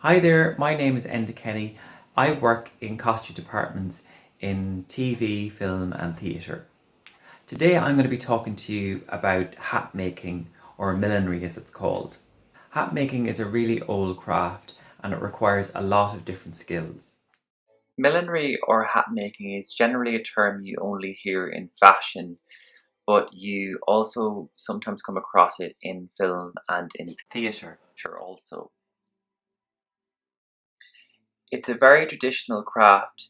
Hi there, my name is Enda Kenny. I work in costume departments in TV, film and theatre. Today I'm going to be talking to you about hat making, or millinery as it's called. Hat making is a really old craft and it requires a lot of different skills. Millinery or hat making is generally a term you only hear in fashion, but you also sometimes come across it in film and in theatre also. It's a very traditional craft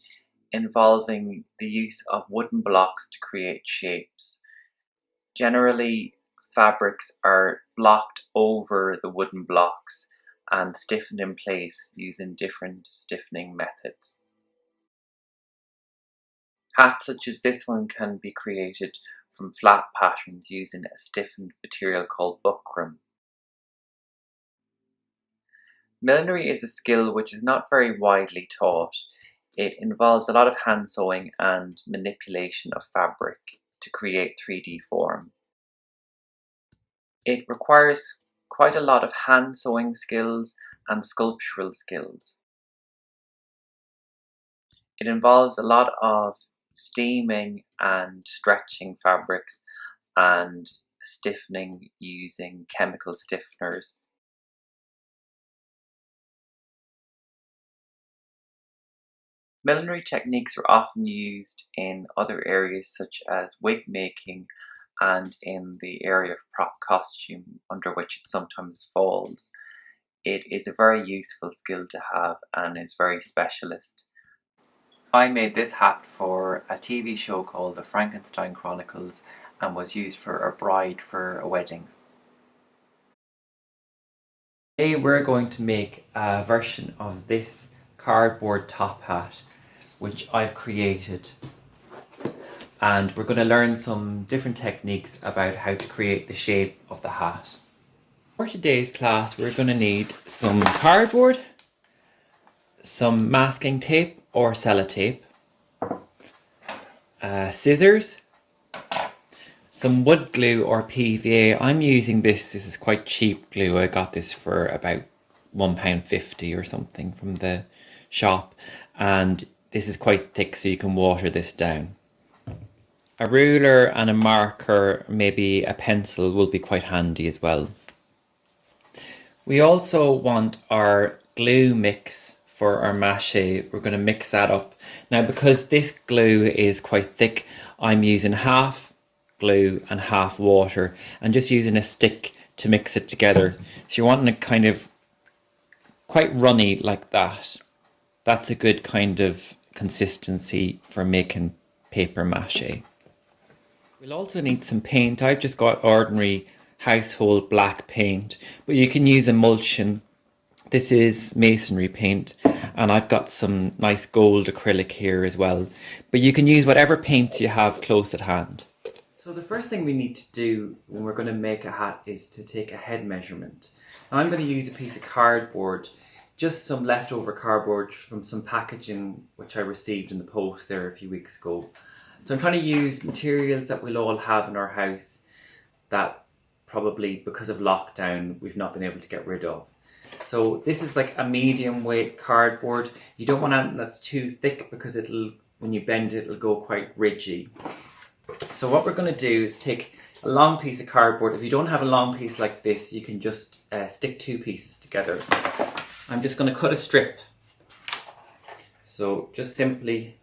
involving the use of wooden blocks to create shapes. Generally, fabrics are blocked over the wooden blocks and stiffened in place using different stiffening methods. Hats such as this one can be created from flat patterns using a stiffened material called buckram. Millinery is a skill which is not very widely taught. It involves a lot of hand sewing and manipulation of fabric to create 3D form. It requires quite a lot of hand sewing skills and sculptural skills. It involves a lot of steaming and stretching fabrics and stiffening using chemical stiffeners. Millinery techniques are often used in other areas such as wig making and in the area of prop costume, under which it sometimes falls. It is a very useful skill to have and is very specialist. I made this hat for a TV show called The Frankenstein Chronicles and was used for a bride for a wedding. Today we're going to make a version of this cardboard top hat which I've created, and we're going to learn some different techniques about how to create the shape of the hat. For today's class we're going to need some cardboard, some masking tape or sellotape, scissors, some wood glue or PVA. I'm using this is quite cheap glue. I got this for about £1.50 or something from the shop, and this is quite thick so you can water this down. A ruler and a marker, maybe a pencil, will be quite handy as well. We also want our glue mix for our mache. We're going to mix that up. Now because this glue is quite thick, I'm using half glue and half water and just using a stick to mix it together. So you're wanting it kind of quite runny like that. That's a good kind of consistency for making paper mache. We'll also need some paint. I've just got ordinary household black paint, but you can use emulsion. This is masonry paint, and I've got some nice gold acrylic here as well, but you can use whatever paint you have close at hand. So the first thing we need to do when we're going to make a hat is to take a head measurement. Now I'm going to use a piece of cardboard, just some leftover cardboard from some packaging which I received in the post there a few weeks ago. So I'm trying to use materials that we'll all have in our house that probably because of lockdown we've not been able to get rid of. So this is like a medium weight cardboard. You don't want anything that's too thick because when you bend it, it'll go quite ridgy. So what we're going to do is take a long piece of cardboard. If you don't have a long piece like this, you can just stick two pieces together. I'm just going to cut a strip. So just simply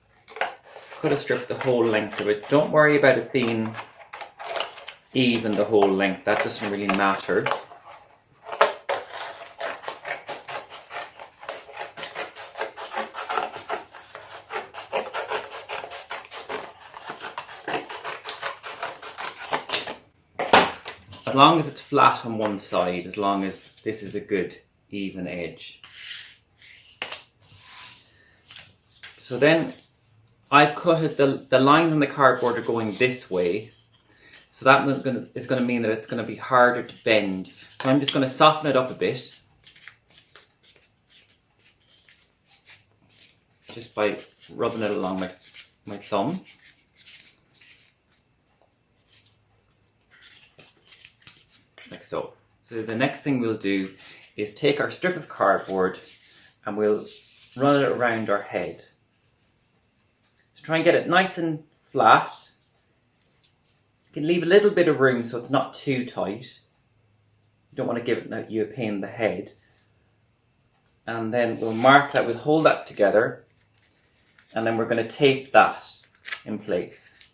cut a strip the whole length of it. Don't worry about it being even the whole length. That doesn't really matter. As long as it's flat on one side, as long as this is a good even edge. So then I've cut it, the lines on the cardboard are going this way, so that is going to mean that it's going to be harder to bend. So I'm just going to soften it up a bit, just by rubbing it along my thumb. Like so. So the next thing we'll do is take our strip of cardboard and we'll run it around our head. So try and get it nice and flat. You can leave a little bit of room so it's not too tight. You don't want to give you a pain in the head. And then we'll mark that, we'll hold that together, and then we're going to tape that in place,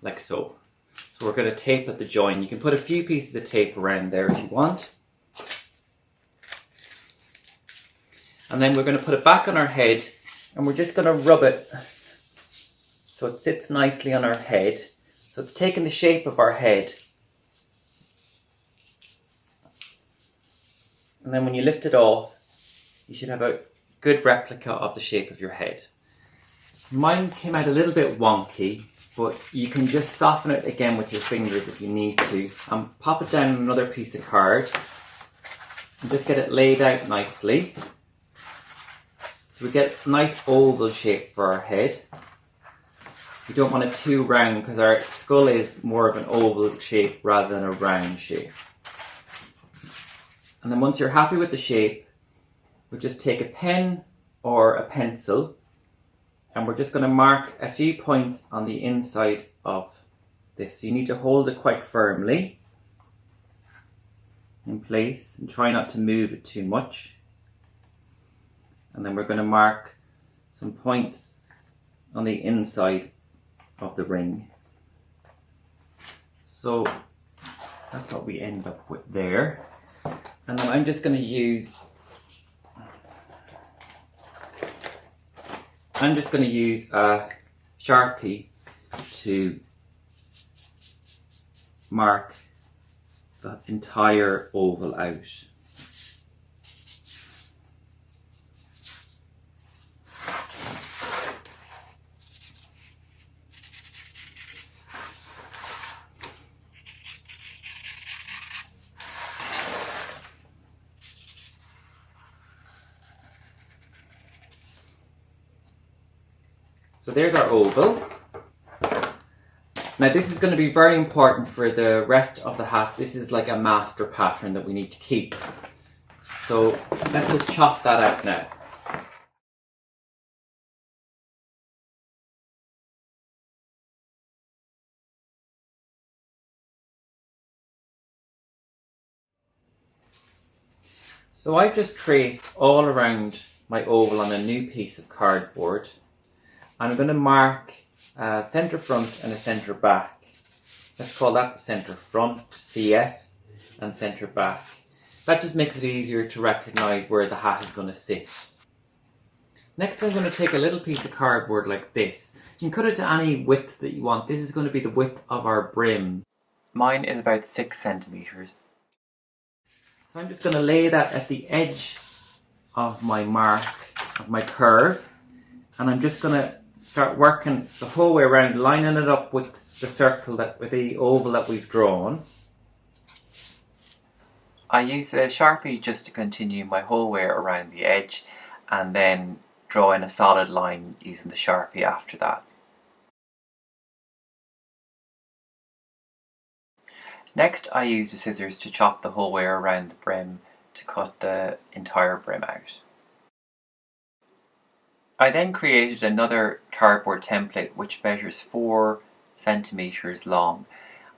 like so. So we're going to tape at the join. You can put a few pieces of tape around there if you want. And then we're going to put it back on our head, and we're just going to rub it so it sits nicely on our head. So it's taking the shape of our head. And then when you lift it off, you should have a good replica of the shape of your head. Mine came out a little bit wonky, but you can just soften it again with your fingers if you need to. And pop it down on another piece of card and just get it laid out nicely. So we get a nice oval shape for our head. We don't want it too round because our skull is more of an oval shape rather than a round shape. And then once you're happy with the shape, we'll just take a pen or a pencil, and we're just going to mark a few points on the inside of this. So you need to hold it quite firmly in place and try not to move it too much. And then we're going to mark some points on the inside of the ring. So that's what we end up with there. And then I'm just going to use a Sharpie to mark the entire oval out. So there's our oval. Now this is going to be very important for the rest of the hat. This is like a master pattern that we need to keep. So let's just chop that out now. So I've just traced all around my oval on a new piece of cardboard. I'm going to mark a centre front and a centre back. Let's call that the centre front, CF, and centre back. That just makes it easier to recognise where the hat is going to sit. Next I'm going to take a little piece of cardboard like this. You can cut it to any width that you want. This is going to be the width of our brim. Mine is about 6 centimetres. So I'm just going to lay that at the edge of my mark, of my curve. And I'm just going to start working the whole way around, lining it up with the circle, with the oval that we've drawn. I use a Sharpie just to continue my whole way around the edge, and then draw in a solid line using the Sharpie after that. Next I use the scissors to chop the whole way around the brim to cut the entire brim out. I then created another cardboard template which measures 4 centimetres long.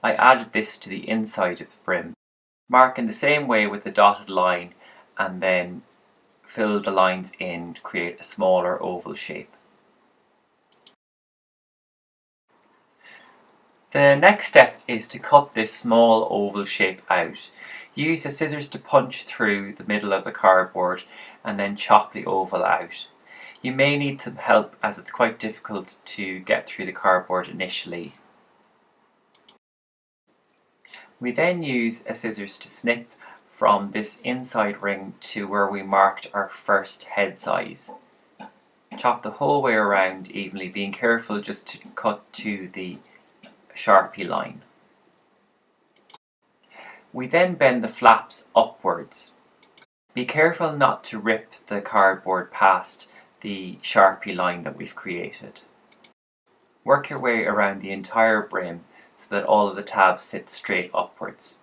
I added this to the inside of the brim, marking the same way with the dotted line, and then fill the lines in to create a smaller oval shape. The next step is to cut this small oval shape out. Use the scissors to punch through the middle of the cardboard and then chop the oval out. You may need some help as it's quite difficult to get through the cardboard initially. We then use a scissors to snip from this inside ring to where we marked our first head size. Chop the whole way around evenly, being careful just to cut to the Sharpie line. We then bend the flaps upwards. Be careful not to rip the cardboard past the Sharpie line that we've created. Work your way around the entire brim so that all of the tabs sit straight upwards.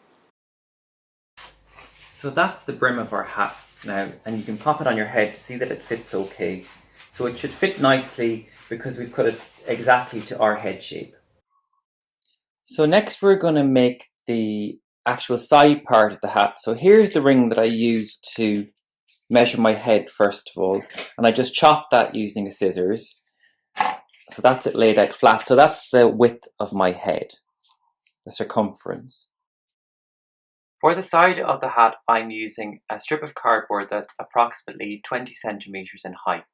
So that's the brim of our hat. now, and you can pop it on your head to see that it fits okay. So it should fit nicely because we've cut it exactly to our head shape. So next we're going to make the actual side part of the hat. So here's the ring that I used to measure my head first of all, and I just chopped that using a scissors. So that's it laid out flat. So that's the width of my head, the circumference. For the side of the hat, I'm using a strip of cardboard that's approximately 20 centimeters in height.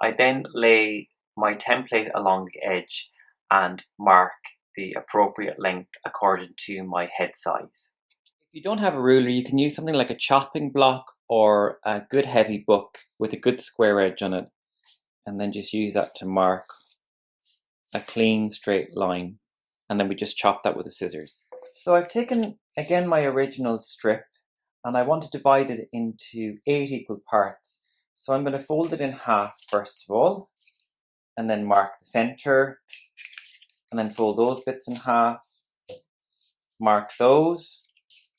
I then lay my template along the edge and mark the appropriate length according to my head size. If you don't have a ruler, you can use something like a chopping block or a good heavy book with a good square edge on it, and then just use that to mark a clean straight line, and then we just chop that with the scissors. So I've taken again my original strip and I want to divide it into 8 equal parts. So I'm going to fold it in half first of all, and then mark the center, and then fold those bits in half, mark those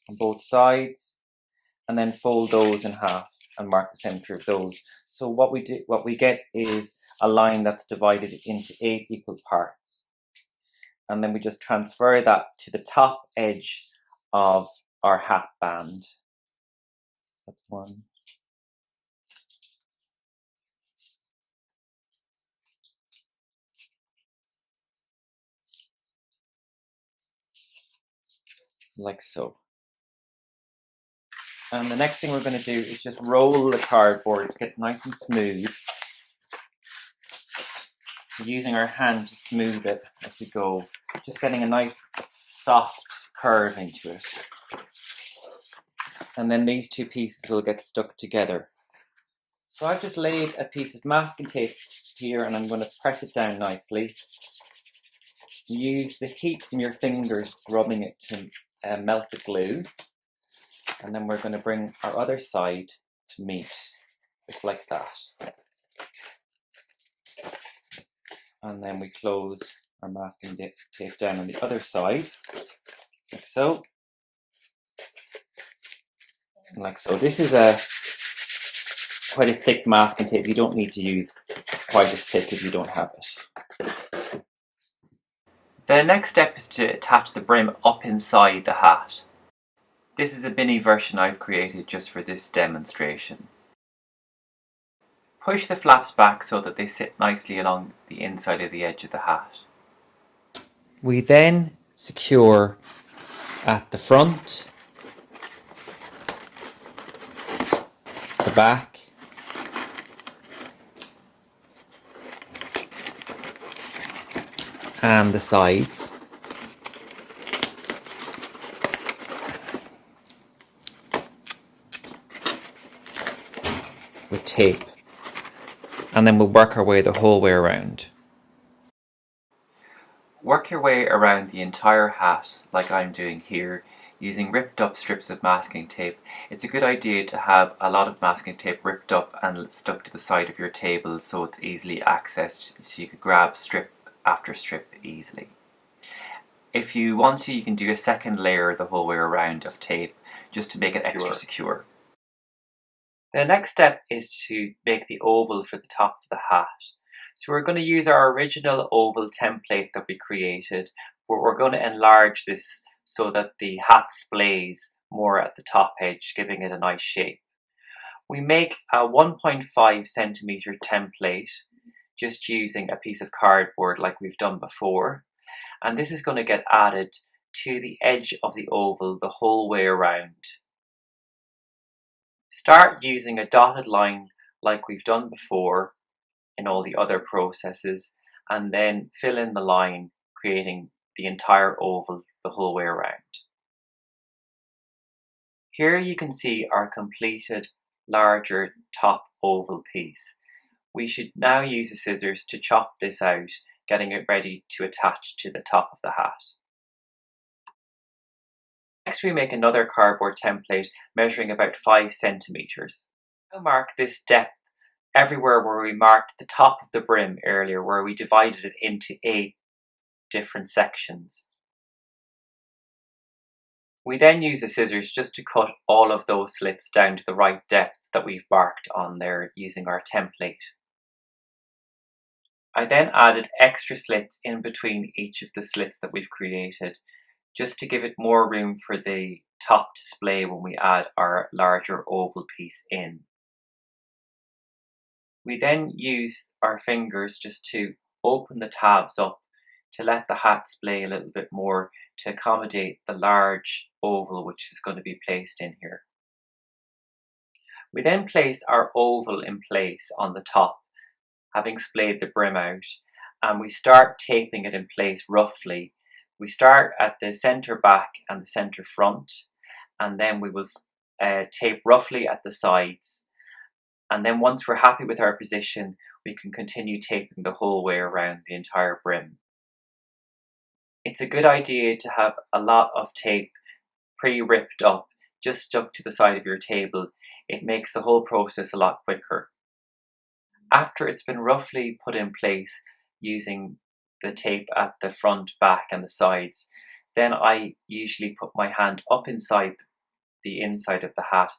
on both sides, and then fold those in half and mark the center of those. So what we get is a line that's divided into 8 equal parts. And then we just transfer that to the top edge of our hat band. That's one. Like so. And the next thing we're going to do is just roll the cardboard to get it nice and smooth. Using our hand to smooth it as we go, just getting a nice soft curve into it. And then these two pieces will get stuck together. So I've just laid a piece of masking tape here and I'm going to press it down nicely. Use the heat from your fingers rubbing it to melt the glue. And then we're going to bring our other side to meet, just like that. And then we close our masking tape down on the other side, like so. And like so. This is quite a thick masking tape. You don't need to use quite as thick if you don't have it. The next step is to attach the brim up inside the hat. This is a mini version I've created just for this demonstration. Push the flaps back so that they sit nicely along the inside of the edge of the hat. We then secure at the front, the back, and the sides. With tape. And then we'll work our way the whole way around. Work your way around the entire hat like I'm doing here, using ripped up strips of masking tape. It's a good idea to have a lot of masking tape ripped up and stuck to the side of your table so it's easily accessed, so you could grab strip after strip easily. If you want to, you can do a second layer the whole way around of tape just to make it extra secure. The next step is to make the oval for the top of the hat. So we're going to use our original oval template that we created, but we're going to enlarge this so that the hat splays more at the top edge, giving it a nice shape. We make a 1.5 centimeter template just using a piece of cardboard like we've done before, and this is going to get added to the edge of the oval the whole way around. Start using a dotted line like we've done before in all the other processes, and then fill in the line, creating the entire oval the whole way around. Here you can see our completed larger top oval piece. We should now use the scissors to chop this out, getting it ready to attach to the top of the hat. Next we make another cardboard template measuring about 5 centimeters. Now mark this depth everywhere where we marked the top of the brim earlier, where we divided it into 8 different sections. We then use the scissors just to cut all of those slits down to the right depth that we've marked on there using our template. I then added extra slits in between each of the slits that we've created, just to give it more room for the top display when we add our larger oval piece in. We then use our fingers just to open the tabs up to let the hat display a little bit more to accommodate the large oval which is going to be placed in here. We then place our oval in place on the top, having splayed the brim out, and we start taping it in place roughly. We start at the centre back and the centre front, and then we will tape roughly at the sides. And then once we're happy with our position, we can continue taping the whole way around the entire brim. It's a good idea to have a lot of tape pre-ripped up, just stuck to the side of your table. It makes the whole process a lot quicker. After it's been roughly put in place using the tape at the front, back and the sides, then I usually put my hand up inside the inside of the hat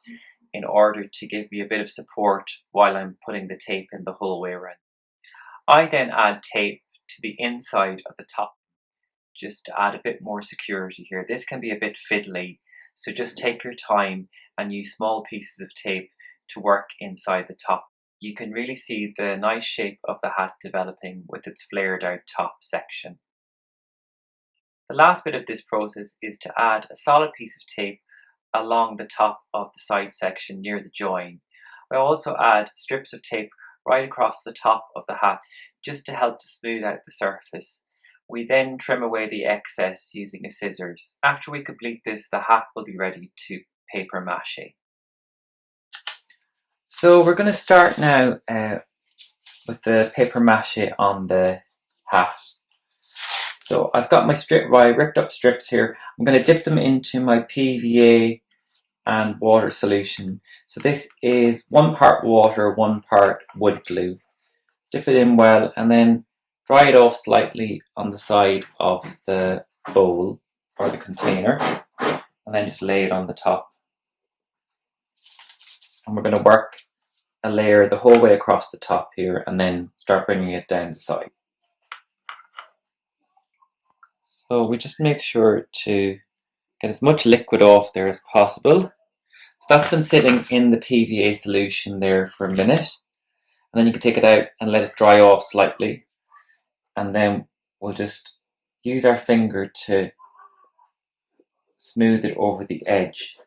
in order to give me a bit of support while I'm putting the tape in the whole way around. I then add tape to the inside of the top just to add a bit more security here. This can be a bit fiddly, so just take your time and use small pieces of tape to work inside the top. You can really see the nice shape of the hat developing with its flared out top section. The last bit of this process is to add a solid piece of tape along the top of the side section near the join. I also add strips of tape right across the top of the hat just to help to smooth out the surface. We then trim away the excess using a scissors. After we complete this, the hat will be ready to paper mâché. So we're going to start now with the paper mâché on the hat. So I've got my ripped up strips here. I'm going to dip them into my PVA and water solution. So this is 1 part water, 1 part wood glue. Dip it in well and then dry it off slightly on the side of the bowl or the container, and then just lay it on the top. And we're going to work a layer the whole way across the top here and then start bringing it down the side. So we just make sure to get as much liquid off there as possible. So that's been sitting in the PVA solution there for a minute, and then you can take it out and let it dry off slightly, and then we'll just use our finger to smooth it over the edge.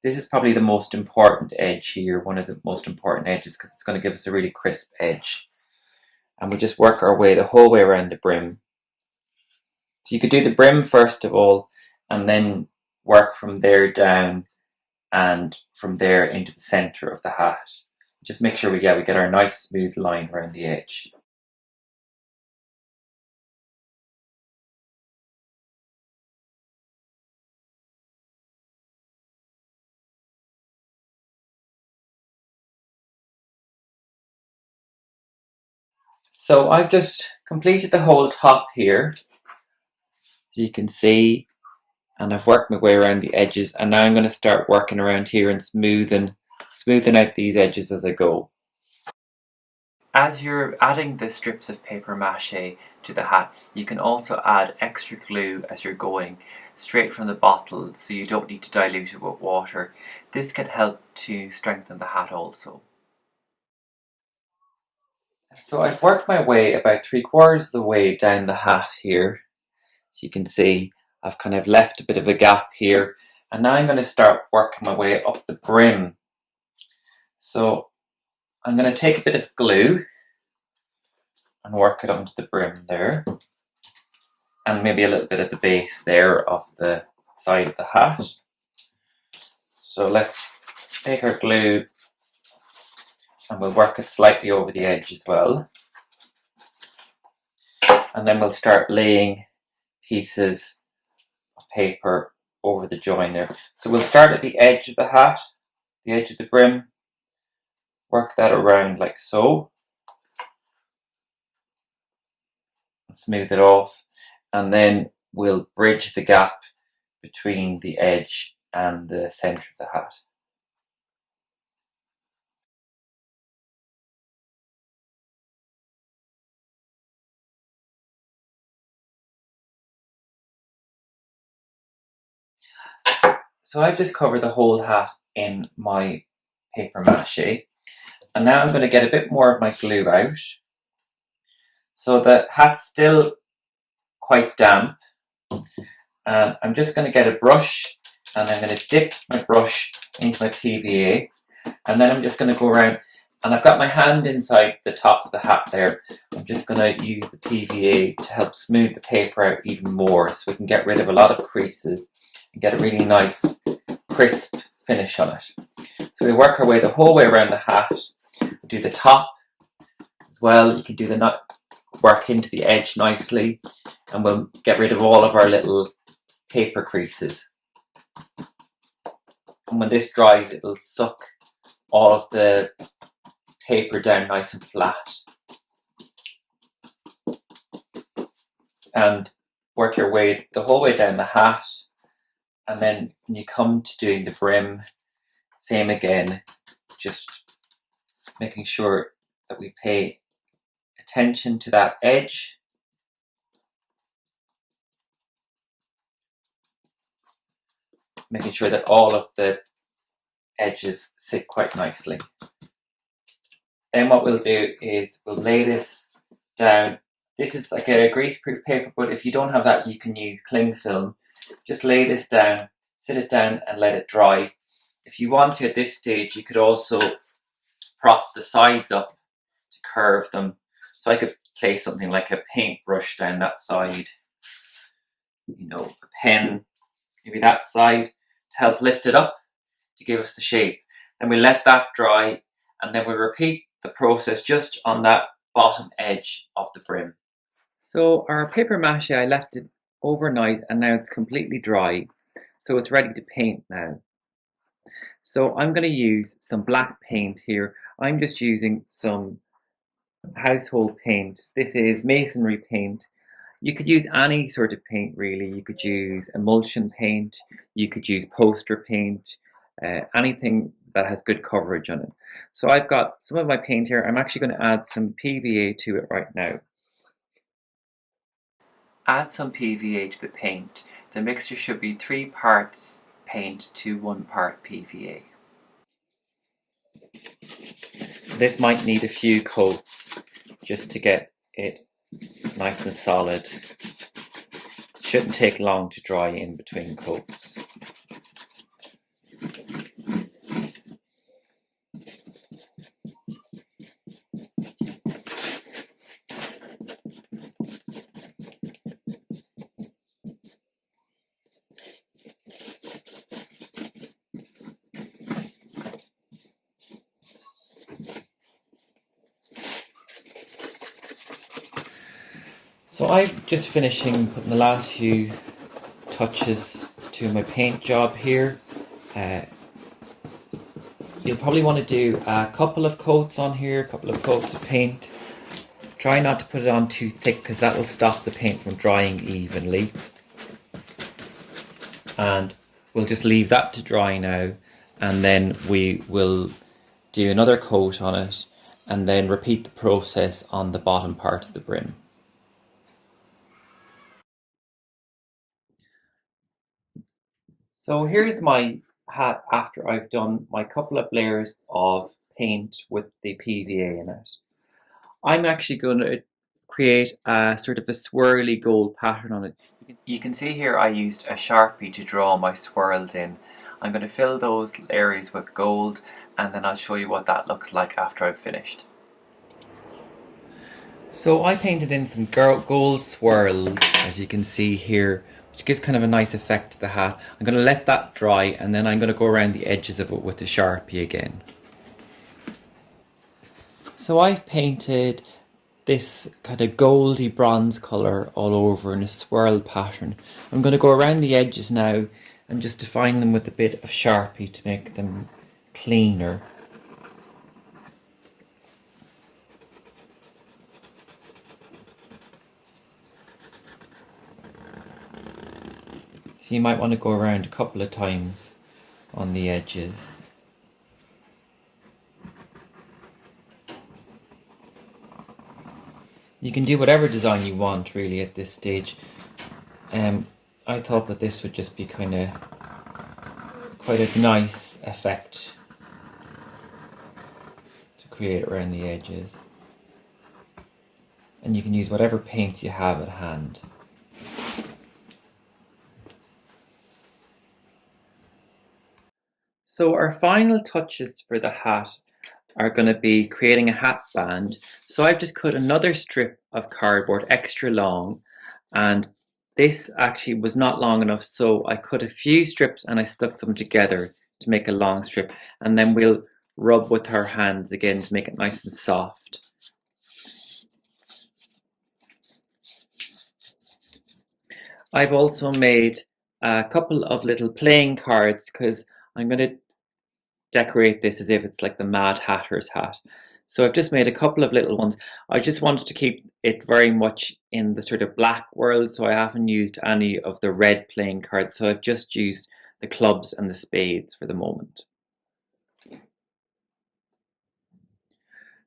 This is probably the most important edge here, one of the most important edges, because it's going to give us a really crisp edge. And we just work our way the whole way around the brim. So you could do the brim first of all, and then work from there down and from there into the center of the hat. Just make sure we get our nice smooth line around the edge. So I've just completed the whole top here, as you can see, and I've worked my way around the edges, and now I'm going to start working around here and smoothing out these edges as I go. As you're adding the strips of paper mache to the hat, you can also add extra glue as you're going, straight from the bottle, so you don't need to dilute it with water. This can help to strengthen the hat also. So I've worked my way about 3/4 of the way down the hat here. As you can see, I've kind of left a bit of a gap here, and now I'm going to start working my way up the brim. So I'm going to take a bit of glue and work it onto the brim there, and maybe a little bit at the base there of the side of the hat. So let's take our glue and we'll work it slightly over the edge as well. And then we'll start laying pieces of paper over the join there. So we'll start at the edge of the hat, the edge of the brim, work that around like so, and smooth it off, and then we'll bridge the gap between the edge and the centre of the hat. So I've just covered the whole hat in my paper mache, and now I'm going to get a bit more of my glue out. So the hat's still quite damp, and I'm just going to get a brush, and I'm going to dip my brush into my PVA, and then I'm just going to go around, and I've got my hand inside the top of the hat there. I'm just going to use the PVA to help smooth the paper out even more, so we can get rid of a lot of creases and get a really nice crisp finish on it. So we work our way the whole way around the hat, do the top as well. You can do the work into the edge nicely, and we'll get rid of all of our little paper creases. And when this dries, it'll suck all of the paper down nice and flat. And work your way the whole way down the hat, and then when you come to doing the brim, same again, just making sure that we pay attention to that edge. Making sure that all of the edges sit quite nicely. Then what we'll do is we'll lay this down. This is like a greaseproof paper, but if you don't have that, you can use cling film. Just lay this down, sit it down and let it dry. If you want to at this stage, you could also prop the sides up to curve them. So I could place something like a paintbrush down that side, you know, a pen, maybe that side, to help lift it up to give us the shape. Then we let that dry, and then we repeat the process just on that bottom edge of the brim. So our paper mache, I left it overnight, and now it's completely dry, so it's ready to paint now. So I'm going to use some black paint here. I'm just using some household paint. This is masonry paint. You could use any sort of paint really. You could use emulsion paint, you could use poster paint, anything that has good coverage on it. So I've got some of my paint here. I'm actually going to add some PVA to it right now. Add some PVA to the paint. The mixture should be 3 parts paint to 1 part PVA. This might need a few coats just to get it nice and solid. Shouldn't take long to dry in between coats. So I'm just finishing putting the last few touches to my paint job here. You'll probably want to do a couple of coats on here, a couple of coats of paint. Try not to put it on too thick because that will stop the paint from drying evenly. And we'll just leave that to dry now, and then we will do another coat on it and then repeat the process on the bottom part of the brim. So here's my hat after I've done my couple of layers of paint with the PVA in it. I'm actually going to create a sort of a swirly gold pattern on it. You can see here I used a Sharpie to draw my swirls in. I'm going to fill those areas with gold, and then I'll show you what that looks like after I've finished. So I painted in some gold swirls, as you can see here, which gives kind of a nice effect to the hat. I'm going to let that dry, and then I'm going to go around the edges of it with the Sharpie again. So I've painted this kind of goldy bronze colour all over in a swirl pattern. I'm going to go around the edges now and just define them with a bit of Sharpie to make them cleaner. So you might want to go around a couple of times on the edges. You can do whatever design you want really at this stage. I thought that this would just be quite a nice effect to create around the edges. And you can use whatever paints you have at hand. So our final touches for the hat are going to be creating a hat band. So I've just cut another strip of cardboard extra long, and this actually was not long enough, so I cut a few strips and I stuck them together to make a long strip, and then we'll rub with our hands again to make it nice and soft. I've also made a couple of little playing cards because I'm going to decorate this as if it's like the Mad Hatter's hat. So I've just made a couple of little ones. I just wanted to keep it very much in the sort of black world, so I haven't used any of the red playing cards. So I've just used the clubs and the spades for the moment.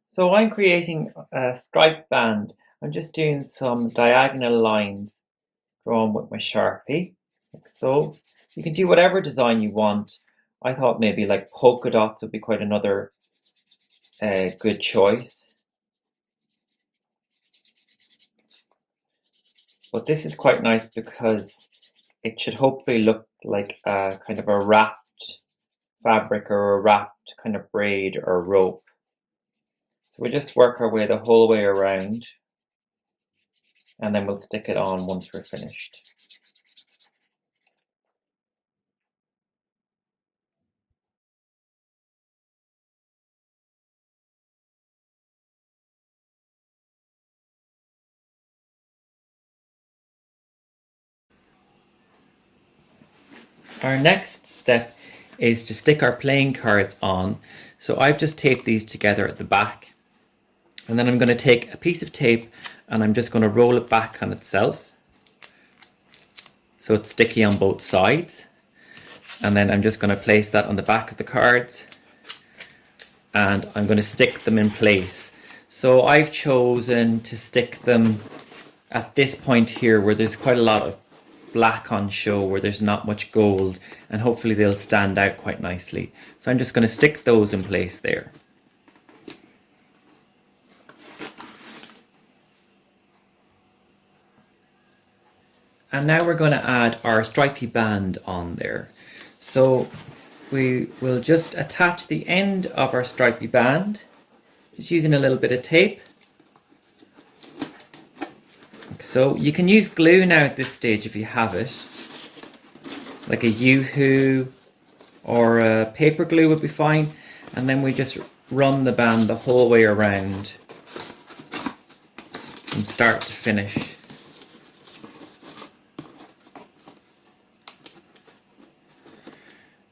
So I'm creating a stripe band. I'm just doing some diagonal lines drawn with my Sharpie, like so. You can do whatever design you want. I thought maybe like polka dots would be quite another good choice. But this is quite nice because it should hopefully look like a kind of a wrapped fabric or a wrapped kind of braid or rope. So we just work our way the whole way around, and then we'll stick it on once we're finished. Our next step is to stick our playing cards on. So I've just taped these together at the back, and then I'm going to take a piece of tape and I'm just going to roll it back on itself so it's sticky on both sides, and then I'm just going to place that on the back of the cards and I'm going to stick them in place. So I've chosen to stick them at this point here where there's quite a lot of black on show, where there's not much gold, and hopefully they'll stand out quite nicely. So I'm just going to stick those in place there. And now we're going to add our stripy band on there. So we will just attach the end of our stripy band, just using a little bit of tape. So you can use glue now at this stage if you have it, like a Yoo-hoo or a paper glue would be fine. And then we just run the band the whole way around from start to finish.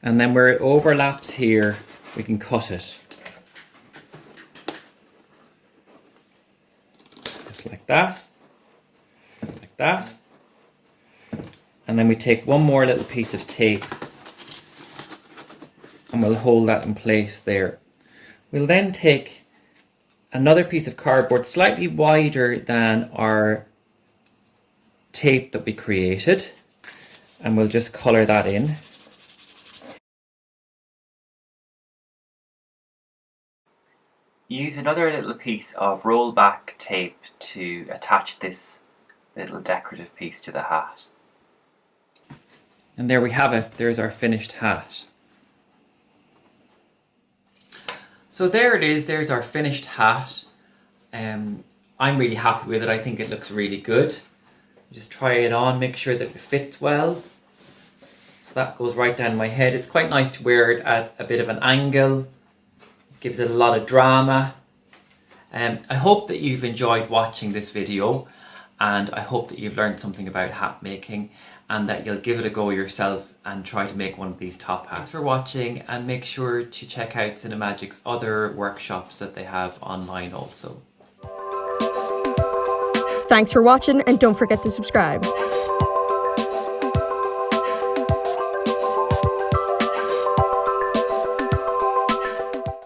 And then where it overlaps here, we can cut it. Just like that. Like that. And then we take one more little piece of tape and we'll hold that in place there. We'll then take another piece of cardboard slightly wider than our tape that we created, and we'll just colour that in. Use another little piece of rollback tape to attach this little decorative piece to the hat. And there we have it, there's our finished hat. So there it is, there's our finished hat. I'm really happy with it, I think it looks really good. Just try it on, make sure that it fits well. So that goes right down my head. It's quite nice to wear it at a bit of an angle. Gives it a lot of drama. I hope that you've enjoyed watching this video, and I hope that you've learned something about hat making and that you'll give it a go yourself and try to make one of these top hats. Thanks for watching, and make sure to check out Cinemagic's other workshops that they have online also. Thanks for watching, and don't forget to subscribe.